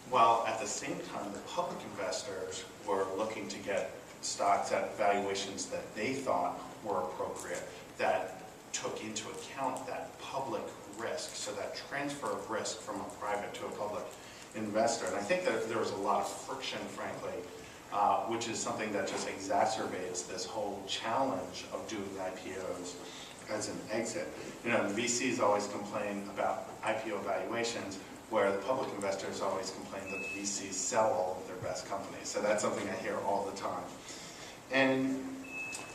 while at the same time the public investors were looking to get stocks at valuations that they thought were appropriate, that took into account that public risk, so that transfer of risk from a private to a public investor. And I think that there was a lot of friction, frankly, which is something that just exacerbates this whole challenge of doing IPOs as an exit. You know, the VCs always complain about IPO valuations, where the public investors always complain that the VCs sell all of their best companies. So that's something I hear all the time. And,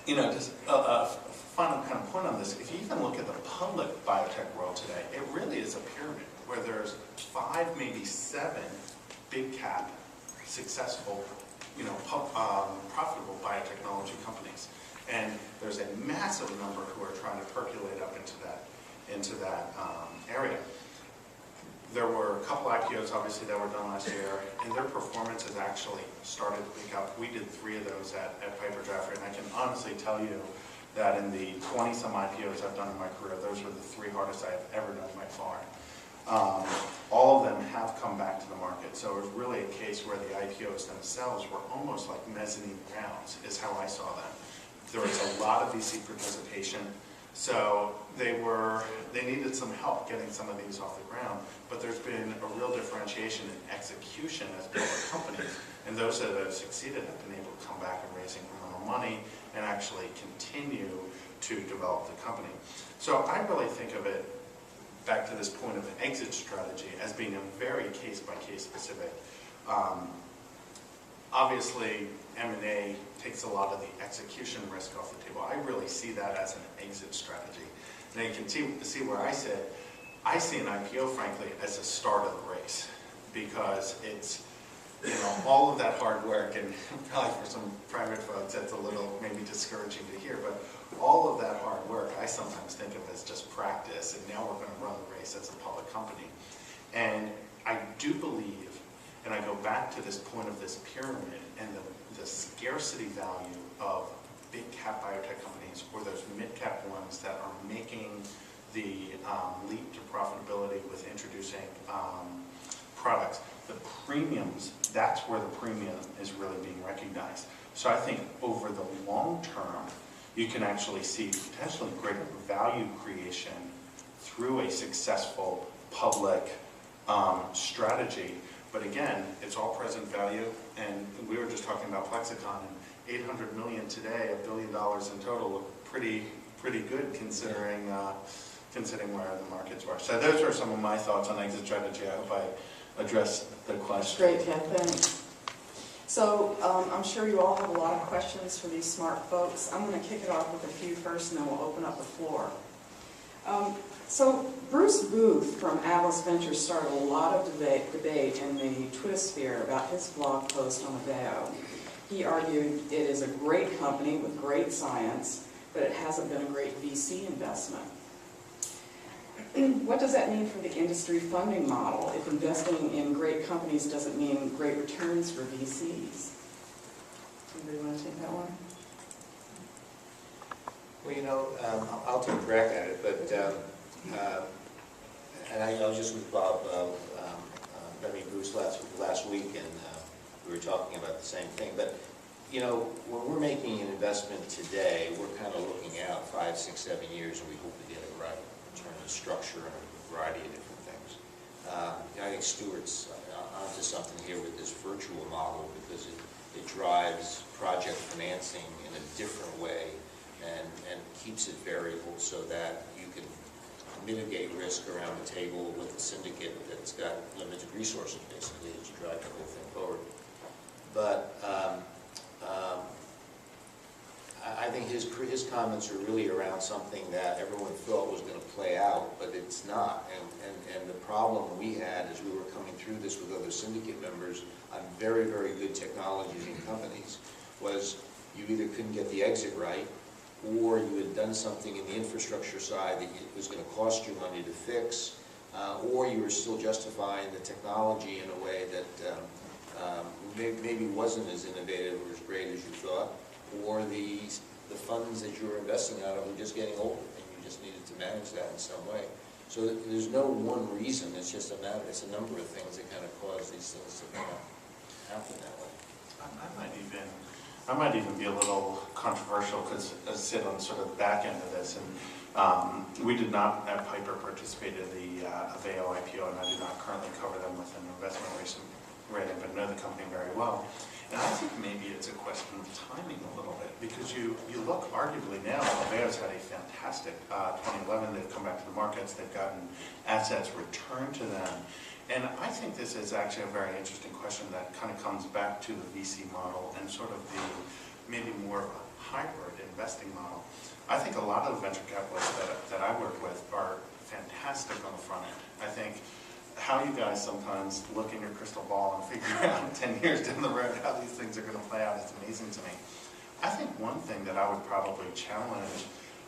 you know, just a final kind of point on this, if you even look at the public biotech world today, it really is a pyramid where there's 5, maybe 7 big cap, successful, you know, profitable biotechnology companies. And there's a massive number who are trying to percolate up into that area. There were a couple IPOs, obviously, that were done last year, and their performance has actually started to pick up. We did 3 of those at Piper Jaffray, and I can honestly tell you that in the 20-some IPOs I've done in my career, those were the 3 hardest I have ever done by far. All of them have come back to the market, so it was really a case where the IPOs themselves were almost like mezzanine rounds, is how I saw them. There was a lot of VC participation, so they needed some help getting some of these off the ground, but there's been a real differentiation in execution as public companies, and those that have succeeded have been able to come back and raise incremental money and actually continue to develop the company. So I really think of it, back to this point of an exit strategy, as being a very case-by-case specific. Obviously, M&A takes a lot of the execution risk off the table. I really see that as an exit strategy. Now you can see where I sit. I see an IPO, frankly, as a start of the race, because it's, you know, all of that hard work, and probably for some private folks that's a little maybe discouraging to hear, but all of that hard work I sometimes think of as just practice, and now we're going to run the race as a public company. And I do believe, and I go back to this point of this pyramid and the scarcity value of big cap biotech companies, or those mid cap ones that are making the leap to profitability with introducing products. The premiums, that's where the premium is really being recognized. So I think over the long term, you can actually see potentially greater value creation through a successful public strategy. But again, it's all present value, and we were just talking about Plexicon, and $800 million today, $1 billion in total, look pretty good considering where the markets were. So those are some of my thoughts on exit strategy. I hope I addressed the question. Great, Ted, thanks. So I'm sure you all have a lot of questions for these smart folks. I'm going to kick it off with a few first, and then we'll open up the floor. So Bruce Booth from Atlas Ventures started a lot of debate in the Twitter sphere about his blog post on Bio. He argued it is a great company with great science, but it hasn't been a great VC investment. What does that mean for the industry funding model if investing in great companies doesn't mean great returns for VCs? Anybody want to take that one? Well, you know, I'll take a crack at it, but and I was just with Bob, Bruce last week, and we were talking about the same thing. But you know, when we're making an investment today, we're kind of looking out 5, 6, 7 years, and we hope to get it right in terms of structure and a variety of different things. I think Stuart's onto something here with this virtual model, because it drives project financing in a different way and keeps it variable so that you can mitigate risk around the table with a syndicate that's got limited resources, basically, as you drive the whole thing forward. But I think his comments are really around something that everyone thought was going to play out, but it's not. And the problem we had as we were coming through this with other syndicate members on very, very good technologies and companies was you either couldn't get the exit right, or you had done something in the infrastructure side that it was going to cost you money to fix, or you were still justifying the technology in a way that maybe wasn't as innovative or as great as you thought, or the funds that you were investing out of were just getting old, and you just needed to manage that in some way. So there's no one reason, it's just a matter, it's a number of things that kind of cause these things to kind of happen that way. I might even be a little controversial because I sit on sort of the back end of this, and we did not at Piper participate in the Aveo IPO, and I do not currently cover them with an investment rating, but know the company very well. And I think maybe it's a question of timing a little bit, because you look arguably now, Aveo's had a fantastic 2011, they've come back to the markets, they've gotten assets returned to them. And I think this is actually a very interesting question that kind of comes back to the VC model and sort of the maybe more of a hybrid investing model. I think a lot of the venture capitalists that I work with are fantastic on the front end. I think how you guys sometimes look in your crystal ball and figure out 10 years down the road how these things are going to play out is amazing to me. I think one thing that I would probably challenge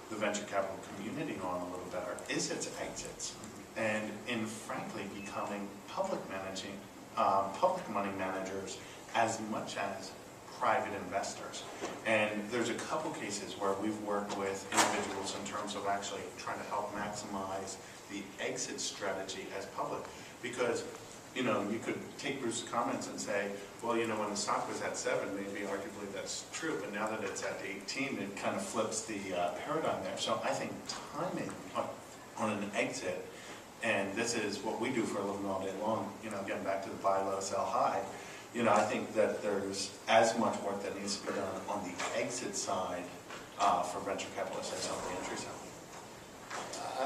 the venture capital community on a little better is its exits, and in frankly becoming public money managers as much as private investors. And there's a couple cases where we've worked with individuals in terms of actually trying to help maximize the exit strategy as public. Because, you know, you could take Bruce's comments and say, well, you know, when the stock was at 7, maybe arguably that's true, but now that it's at 18, it kind of flips the paradigm there. So I think timing on an exit, and this is what we do for a living all day long, you know, getting back to the buy low, sell high, you know, I think that there's as much work that needs to be done on the exit side for venture capitalists as on the entry side.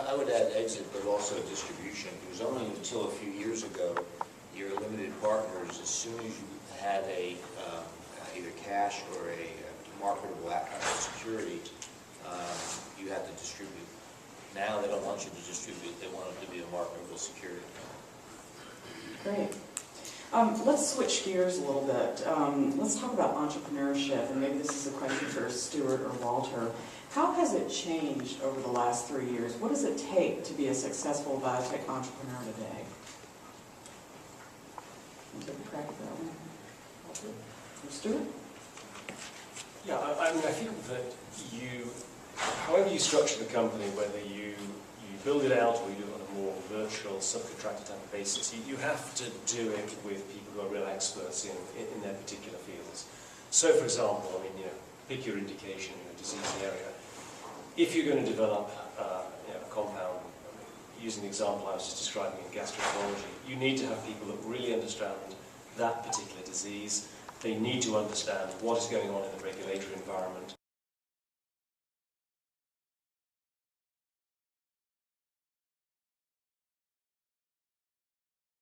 I would add exit, but also distribution, because only until a few years ago, your limited partners, as soon as you had a either cash or a marketable security, you had to distribute. Now they don't want you to distribute, they want it to be a marketable security. Great. Let's switch gears a little bit. Let's talk about entrepreneurship, and maybe this is a question for Stuart or Walter. How has it changed over the last 3 years? What does it take to be a successful biotech entrepreneur today? Can you take a crack at that one? Walter? Or Stuart? Yeah, I mean, I think that however you structure the company, whether you build it out or you do it on a more virtual, subcontractor type of basis, you have to do it with people who are real experts in their particular fields. So, for example, I mean, you know, pick your indication, your disease area. If you're going to develop you know, a compound, using the example I was just describing in gastroenterology, you need to have people that really understand that particular disease. They need to understand what is going on in the regulatory environment.